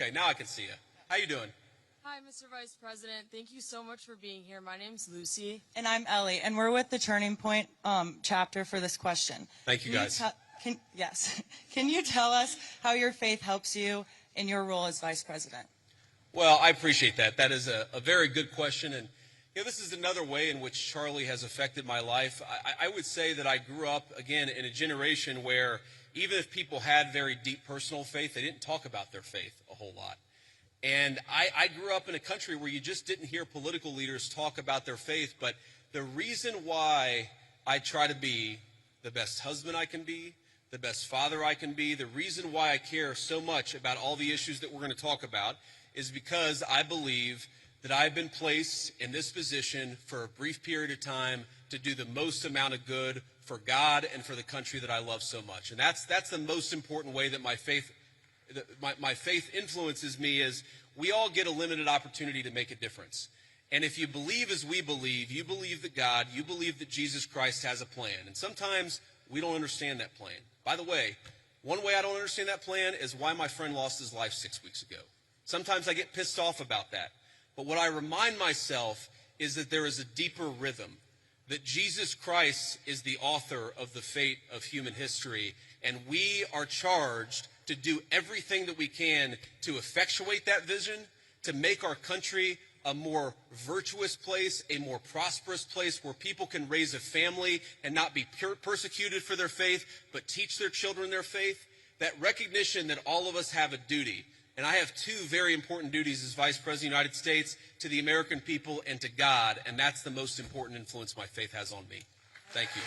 Okay, now I can see you. How you doing? Hi, Mr. Vice President. Thank you so much for being here. My name's Lucy. And I'm Ellie, and we're with the Turning Point chapter for this question. Thank you, guys. Yes. Can you tell us how your faith helps you in your role as Vice President? Well, I appreciate that. That is a very good question. And this is another way in which Charlie has affected my life. I would say that I grew up, again, in a generation where even if people had very deep personal faith, they didn't talk about their faith a whole lot. And I grew up in a country where you just didn't hear political leaders talk about their faith. But the reason why I try to be the best husband I can be, the best father I can be, the reason why I care so much about all the issues that we're going to talk about is because I believe that I've been placed in this position for a brief period of time to do the most amount of good for God and for the country that I love so much. And that's the most important way that my faith influences me is we all get a limited opportunity to make a difference. And if you believe as we believe, you believe that God, you believe that Jesus Christ has a plan. And sometimes we don't understand that plan. By the way, one way I don't understand that plan is why my friend lost his life 6 weeks ago. Sometimes I get pissed off about that. But what I remind myself is that there is a deeper rhythm, that Jesus Christ is the author of the fate of human history, and we are charged to do everything that we can to effectuate that vision, to make our country a more virtuous place, a more prosperous place where people can raise a family and not be persecuted for their faith, but teach their children their faith. That recognition that all of us have a duty. And I have two very important duties as Vice President of the United States, to the American people and to God, and that's the most important influence my faith has on me. Thank you.